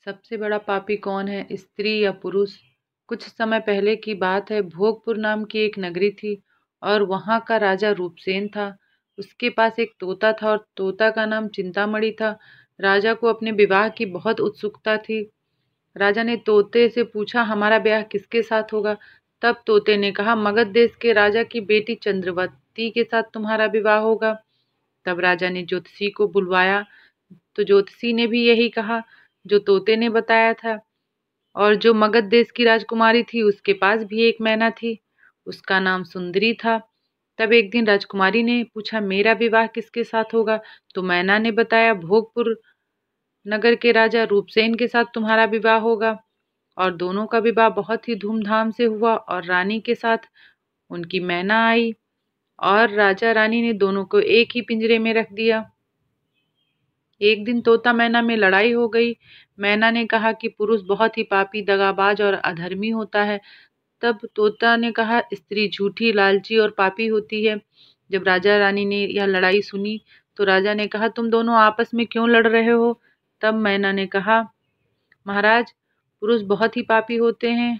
सबसे बड़ा पापी कौन है, स्त्री या पुरुष? कुछ समय पहले की बात है। भोगपुर नाम की एक नगरी थी और वहाँ का राजा रूपसेन था। उसके पास एक तोता था और तोता का नाम चिंतामणि था। राजा को अपने विवाह की बहुत उत्सुकता थी। राजा ने तोते से पूछा, हमारा ब्याह किसके साथ होगा? तब तोते ने कहा, मगध देश के राजा की बेटी चंद्रवती के साथ तुम्हारा विवाह होगा। तब राजा ने ज्योतिषी को बुलवाया तो ज्योतिषी ने भी यही कहा जो तोते ने बताया था। और जो मगध देश की राजकुमारी थी उसके पास भी एक मैना थी, उसका नाम सुंदरी था। तब एक दिन राजकुमारी ने पूछा, मेरा विवाह किसके साथ होगा? तो मैना ने बताया, भोगपुर नगर के राजा रूपसेन के साथ तुम्हारा विवाह होगा। और दोनों का विवाह बहुत ही धूमधाम से हुआ और रानी के साथ उनकी मैना आई और राजा रानी ने दोनों को एक ही पिंजरे में रख दिया। एक दिन तोता मैना में लड़ाई हो गई। मैना ने कहा कि पुरुष बहुत ही पापी, दगाबाज और अधर्मी होता है। तब तोता ने कहा, स्त्री झूठी, लालची और पापी होती है। जब राजा रानी ने यह लड़ाई सुनी तो राजा ने कहा, तुम दोनों आपस में क्यों लड़ रहे हो? तब मैना ने कहा, महाराज, पुरुष बहुत ही पापी होते हैं।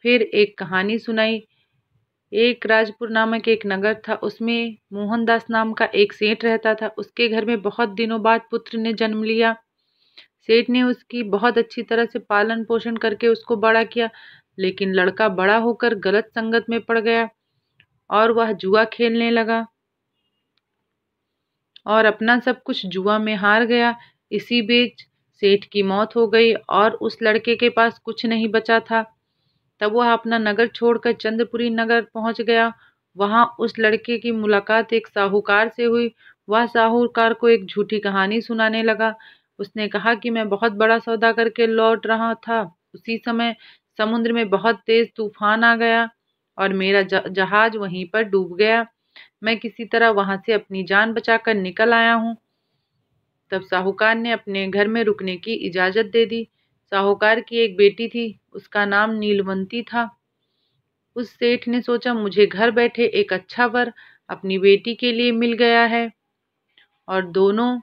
फिर एक कहानी सुनाई। एक राजपुर नामक एक नगर था, उसमें मोहनदास नाम का एक सेठ रहता था। उसके घर में बहुत दिनों बाद पुत्र ने जन्म लिया। सेठ ने उसकी बहुत अच्छी तरह से पालन पोषण करके उसको बड़ा किया, लेकिन लड़का बड़ा होकर गलत संगत में पड़ गया और वह जुआ खेलने लगा और अपना सब कुछ जुआ में हार गया। इसी बीच सेठ की मौत हो गई और उस लड़के के पास कुछ नहीं बचा था। तब वह अपना नगर छोड़कर चंद्रपुरी नगर पहुंच गया। वहां उस लड़के की मुलाकात एक साहूकार से हुई। वह साहूकार को एक झूठी कहानी सुनाने लगा। उसने कहा कि मैं बहुत बड़ा सौदा करके लौट रहा था। उसी समय समुद्र में बहुत तेज तूफान आ गया और मेरा जहाज वहीं पर डूब गया। मैं किसी तरह वहां से अपनी जान बचाकर निकल आया हूँ। तब साहूकार ने अपने घर में रुकने की इजाजत दे दी। साहूकार की एक बेटी थी, उसका नाम नीलवंती था। उस सेठ ने सोचा, मुझे घर बैठे एक अच्छा वर अपनी बेटी के लिए मिल गया है, और दोनों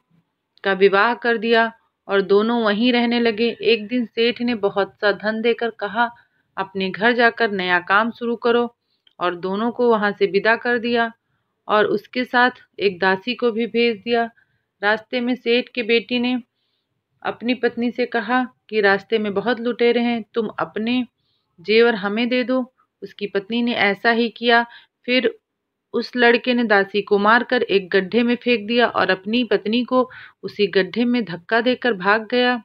का विवाह कर दिया और दोनों वहीं रहने लगे। एक दिन सेठ ने बहुत सा धन देकर कहा, अपने घर जाकर नया काम शुरू करो, और दोनों को वहां से विदा कर दिया और उसके साथ एक दासी को भी भेज दिया। रास्ते में सेठ की बेटी ने अपनी पत्नी से कहा कि रास्ते में बहुत लुटेरे हैं, तुम अपने जेवर हमें दे दो। उसकी पत्नी ने ऐसा ही किया। फिर उस लड़के ने दासी को मारकर एक गड्ढे में फेंक दिया और अपनी पत्नी को उसी गड्ढे में धक्का देकर भाग गया।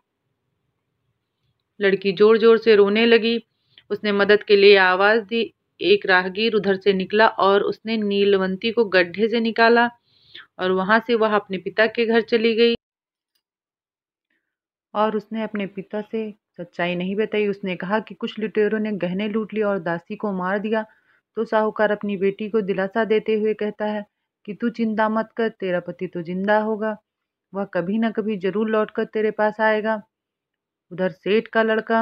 लड़की जोर जोर से रोने लगी। उसने मदद के लिए आवाज दी। एक राहगीर उधर से निकला और उसने नीलवंती को गड्ढे से निकाला और वहां से वह अपने पिता के घर चली गई और उसने अपने पिता से सच्चाई नहीं बताई। उसने कहा कि कुछ लुटेरों ने गहने लूट लिए और दासी को मार दिया। तो साहूकार अपनी बेटी को दिलासा देते हुए कहता है कि तू चिंता मत कर, तेरा पति तो जिंदा होगा, वह कभी न कभी जरूर लौटकर तेरे पास आएगा। उधर सेठ का लड़का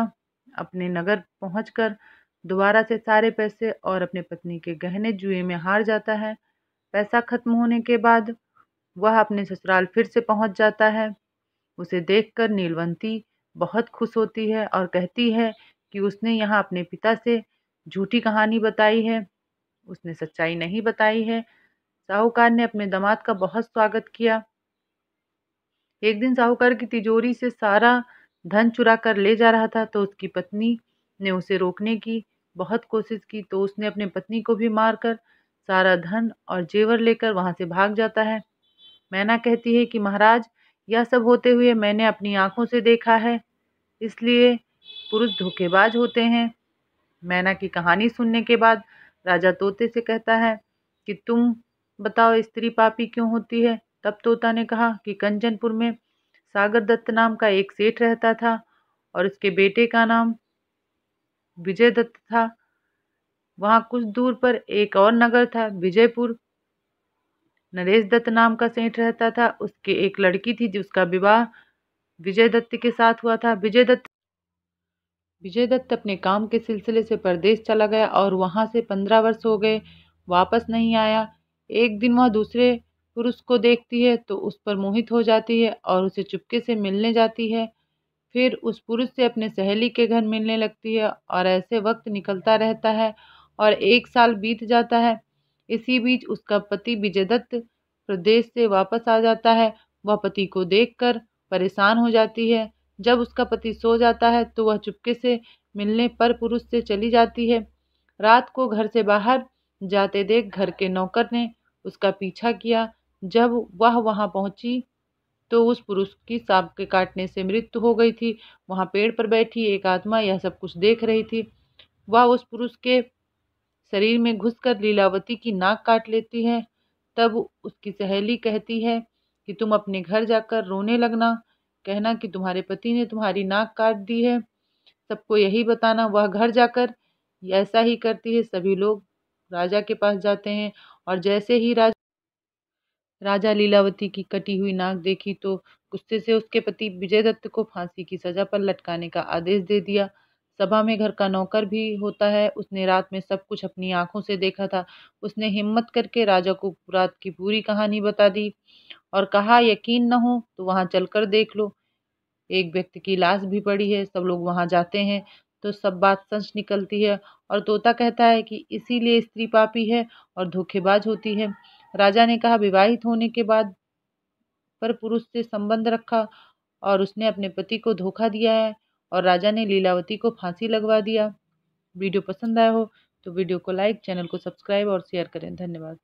अपने नगर पहुंचकर दोबारा से सारे पैसे और अपने पत्नी के गहने जुए में हार जाता है। पैसा खत्म होने के बाद वह अपने ससुराल फिर से पहुंच जाता है। उसे देखकर नीलवंती बहुत खुश होती है और कहती है कि उसने यहाँ अपने पिता से झूठी कहानी बताई है, उसने सच्चाई नहीं बताई है। साहूकार ने अपने दामाद का बहुत स्वागत किया। एक दिन साहूकार की तिजोरी से सारा धन चुरा कर ले जा रहा था, तो उसकी पत्नी ने उसे रोकने की बहुत कोशिश की, तो उसने अपनी पत्नी को भी मारकर सारा धन और जेवर लेकर वहां से भाग जाता है। मैना कहती है कि महाराज, यह सब होते हुए मैंने अपनी आंखों से देखा है, इसलिए पुरुष धोखेबाज होते हैं। मैना की कहानी सुनने के बाद राजा तोते से कहता है कि तुम बताओ, स्त्री पापी क्यों होती है? तब तोता ने कहा कि कंचनपुर में सागर दत्त नाम का एक सेठ रहता था और उसके बेटे का नाम विजय दत्त था। वहां कुछ दूर पर एक और नगर था, विजयपुर। नरेश दत्त नाम का सेठ रहता था। उसकी एक लड़की थी जिसका विवाह विजय दत्त के साथ हुआ था। विजय दत्त अपने काम के सिलसिले से परदेश चला गया और वहां से 15 वर्ष हो गए, वापस नहीं आया। एक दिन वह दूसरे पुरुष को देखती है तो उस पर मोहित हो जाती है और उसे चुपके से मिलने जाती है। फिर उस पुरुष से अपने सहेली के घर मिलने लगती है और ऐसे वक्त निकलता रहता है और 1 साल बीत जाता है। इसी बीच उसका पति विजयदत्त प्रदेश से वापस आ जाता है। वह पति को देखकर परेशान हो जाती है। जब उसका पति सो जाता है तो वह चुपके से मिलने पर पुरुष से चली जाती है। रात को घर से बाहर जाते देख घर के नौकर ने उसका पीछा किया। जब वह वहां पहुंची तो उस पुरुष की सांप के काटने से मृत्यु हो गई थी। वहां पेड़ पर बैठी एक आत्मा यह सब कुछ देख रही थी। वह उस पुरुष के शरीर में घुसकर लीलावती की नाक काट लेती है। तब उसकी सहेली कहती है कि तुम अपने घर जाकर रोने लगना, कहना कि तुम्हारे पति ने तुम्हारी नाक काट दी है, सबको यही बताना। वह घर जाकर ऐसा ही करती है। सभी लोग राजा के पास जाते हैं और जैसे ही राजा लीलावती की कटी हुई नाक देखी तो गुस्से से उसके पति विजयदत्त को फांसी की सजा पर लटकाने का आदेश दे दिया। सभा में घर का नौकर भी होता है। उसने रात में सब कुछ अपनी आंखों से देखा था। उसने हिम्मत करके राजा को रात की पूरी कहानी बता दी और कहा यकीन न हो तो वहां चलकर देख लो, एक व्यक्ति की लाश भी पड़ी है। सब लोग वहां जाते हैं तो सब बात सच निकलती है और तोता कहता है कि इसीलिए स्त्री पापी है और धोखेबाज होती है। राजा ने कहा विवाहित होने के बाद पर पुरुष से संबंध रखा और उसने अपने पति को धोखा दिया है और राजा ने लीलावती को फांसी लगवा दिया। वीडियो पसंद आया हो तो वीडियो को लाइक, चैनल को सब्सक्राइब और शेयर करें। धन्यवाद।